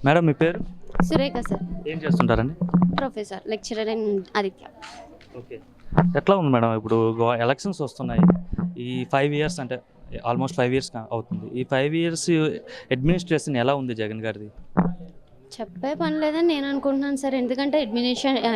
Madam మీ పేరు? Surekha sir. ఏం చేస్తుంటారండి? Professor, lecturer in Aditya. Okay. ఎట్లా ఉంది మేడం ఇప్పుడు ఎలక్షన్స్ వస్తున్నాయి. ఈ 5 ఇయర్స్ అంటే ఆల్మోస్ట్ 5 ఇయర్స్ అవుతుంది. ఈ 5 ఇయర్స్ అడ్మినిస్ట్రేషన్ ఎలా ఉంది జగన్ గారిది? చెప్పే పని లేదని నేను అనుకుంటున్నాను సార్. ఎందుకంటే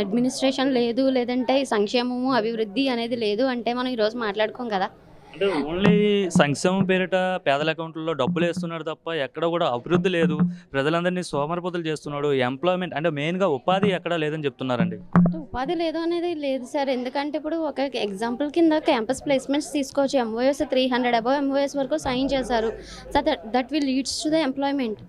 అడ్మినిస్ట్రేషన్ లేదు, లేదంటే ఈ సంక్షేమము అభివృద్ధి అనేది లేదు అంటే మనం ఈరోజు మాట్లాడుకోం కదా. అంటే ఓన్లీ సంక్షేమం పేరిట పేదల అకౌంట్లలో డబ్బులు వేస్తున్నాడు తప్ప ఎక్కడ కూడా అభివృద్ధి లేదు. ప్రజలందరినీ సోమరిపోతులు చేస్తున్నాడు. ఎంప్లాయ్మెంట్ అంటే మెయిన్గా ఉపాధి ఎక్కడా లేదని చెప్తున్నారండి. ఉపాధి లేదు అనేది లేదు సార్. ఎందుకంటే ఇప్పుడు ఒక ఎగ్జాంపుల్ కింద క్యాంపస్ ప్లేస్మెంట్స్ తీసుకోవచ్చు. ఎంఓఎస్ 300 అబవ్ ఎంఓఎస్ వరకు సైన్ చేశారు. So that will leads to the employment.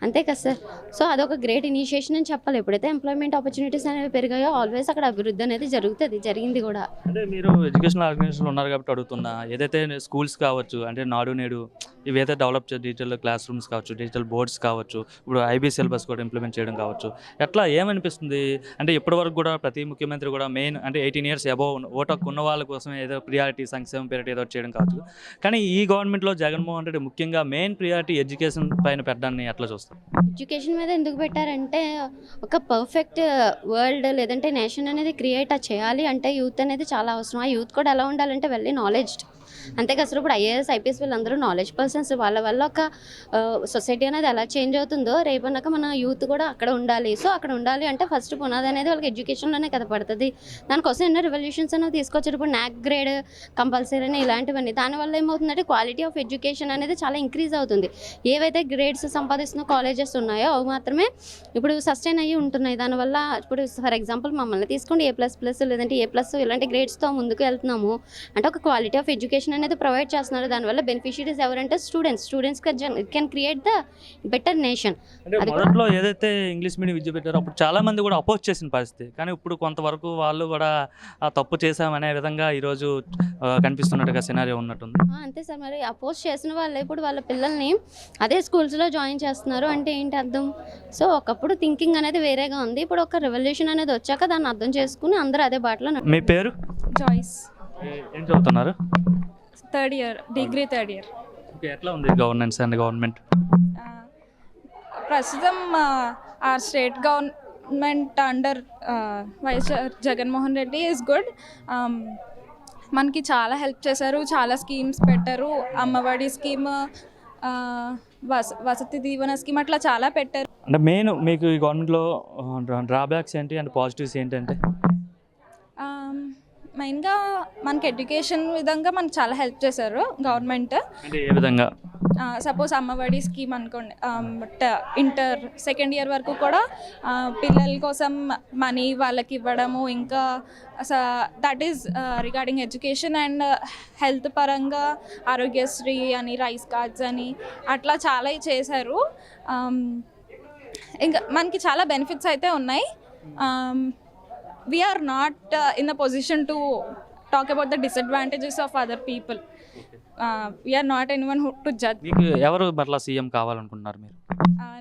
అంతే కదా సార్. సో అదొక గ్రేట్ ఇనిషియేషన్ అని చెప్పాలి. ఎప్పుడైతే ఎంప్లాయ్మెంట్ ఆపర్చునిటీస్ అనేవి పెరిగాయో ఆల్వేస్ అక్కడ అభివృద్ధి అనేది జరుగుతుంది, జరిగింది కూడా. అంటే మీరు ఎడ్యుకేషనల్ ఆర్గనైజేషన్లో ఉన్నారు కాబట్టి అడుగుతున్నా, ఏదైతే స్కూల్స్ కావచ్చు, అంటే నాడు నేడు ఇవైతే డెవలప్ డిజిటల్ క్లాస్ రూమ్స్ కావచ్చు, డిజిటల్ బోర్డ్స్ కావచ్చు, ఇప్పుడు ఐబీ సిలబస్ కూడా ఇంప్లిమెంట్ చేయడం కావచ్చు, ఎట్లా ఏమనిపిస్తుంది? అంటే ఇప్పటివరకు కూడా ప్రతి ముఖ్యమంత్రి కూడా మెయిన్ అంటే 18 ఇయర్స్ అబోవ్ ఓట్ హక్కు ఉన్న వాళ్ళ కోసం ఏదో ప్రియారిటీ సంక్షేమం పేరిట ఏదో చేయడం కావచ్చు. కానీ ఈ గవర్నమెంట్లో జగన్మోహన్ రెడ్డి ముఖ్యంగా మెయిన్ ప్రియారిటీ ఎడ్యుకేషన్ పైన పెట్టడాన్ని ఎట్లా చూస్తారు? ఎడ్యుకేషన్ మీద ఎందుకు పెట్టారంటే ఒక పర్ఫెక్ట్ వరల్డ్ లేదంటే నేషన్ అనేది క్రియేట్ చేయాలి అంటే యూత్ అనేది చాలా అవసరం. ఆ యూత్ కూడా ఎలా ఉండాలంటే వెల్లీ నాలెడ్జ్డ్. అంతే కదా సార్. ఇప్పుడు ఐఏఎస్ ఐపీఎస్ వీళ్ళందరూ నాలెడ్జ్ పర్సన్స్. వాళ్ళ వల్ల ఒక సొసైటీ అనేది ఎలా చేంజ్ అవుతుందో రేపన్నాక మన యూత్ కూడా అక్కడ ఉండాలి. సో అక్కడ ఉండాలి అంటే ఫస్ట్ పునాది అనేది వాళ్ళకి ఎడ్యుకేషన్లోనే కదా పడుతుంది. దానికోసం ఎన్నో రెవల్యూషన్స్ అనేవి తీసుకొచ్చారు. ఇప్పుడు నాక్ గ్రేడ్ కంపల్సరీ అని ఇలాంటివన్నీ. దానివల్ల ఏమవుతుందంటే క్వాలిటీ ఆఫ్ ఎడ్యుకేషన్ అనేది చాలా ఇంక్రీజ్ అవుతుంది. ఏవైతే గ్రేడ్స్ సంపాదిస్తున్న కాలేజెస్ ఉన్నాయో అవి మాత్రమే ఇప్పుడు సస్టైన్ అయ్యి ఉంటున్నాయి. దానివల్ల ఇప్పుడు ఫర్ ఎగ్జాంపుల్ మమ్మల్ని తీసుకోండి, A++ లేదంటే A+ ఇలాంటి గ్రేడ్స్తో ముందుకు వెళ్తున్నాము అంటే ఒక క్వాలిటీ ఆఫ్ ఎడ్యుకేషన్ అనేది ప్రొవైడ్ చేస్తున్నారు. దానివల్ల బెనిఫిషియరీస్ ఎవరంటే students can create the better nation. అంటే మొదట్లో ఏదైతే ఇంగ్లీష్ మీడియం విద్య పెట్టారో అప్పుడు చాలా మంది కూడా అపోజ్ చేసిన పరిస్థితి. కానీ ఇప్పుడు కొంతవరకు వాళ్ళు కూడా తప్పు చేశామనే విధంగా ఈరోజు కనిపిస్తున్నట్టుగా సినారియో ఉన్నట్టుంది. అంతే సార్. మరి అపోజ్ చేసిన వాళ్ళే ఇప్పుడు వాళ్ళ పిల్లల్ని అదే స్కూల్స్లో జాయిన్ చేస్తున్నారు అంటే ఏంటి అర్థం? సో ఒకప్పుడు థింకింగ్ అనేది వేరేగా ఉంది. ఇప్పుడు ఒక రెవల్యూషన్ అనేది వచ్చాక దాన్ని అర్థం చేసుకుని అందరూ అదే బాటలో. మీ పేరు? జాయిస్. ఏం చదువుతున్నారు? Third year, degree third year. Okay. ఎట్లా ఉంది గవర్నెన్స్ అండ్ గవర్నమెంట్? ప్రస్తుతం ఆ state government under YS Jaganmohan Reddy is good. మనకి చాలా హెల్ప్ చేశారు, చాలా స్కీమ్స్ పెట్టారు. అమ్మఒడి స్కీమ్, వసతి దీవెన స్కీమ్ అట్లా చాలా పెట్టారు. అంటే మెయిన్ మీకు ఈ గవర్నమెంట్లో డ్రాబ్యాక్స్ ఏంటి అండ్ పాజిటివ్స్ ఏంటంటే? మెయిన్గా మనకి ఎడ్యుకేషన్ విధంగా మనకు చాలా హెల్ప్ చేశారు గవర్నమెంట్. అంటే ఏ విధంగా? సపోజ్ అమ్మఒడి స్కీమ్ అనుకోండి, ఇంటర్ సెకండ్ ఇయర్ వరకు కూడా పిల్లల కోసం మనీ వాళ్ళకి ఇవ్వడము. ఇంకా that is regarding education and health పరంగా ఆరోగ్యశ్రీ అని, రైస్ కార్డ్స్ అని అట్లా చాలా చేశారు. ఇంకా మనకి చాలా బెనిఫిట్స్ అయితే ఉన్నాయి. We are not in a position to talk about the disadvantages of other people. We are not anyone to judge. మీకు ఎవరు మరలా సీఎం కావాలనుకుంటున్నారు మీరు?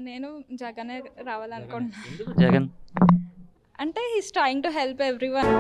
నేను జగనే రావాలనుకుంటున్నాను. జగన్ అంటే he's trying to help everyone.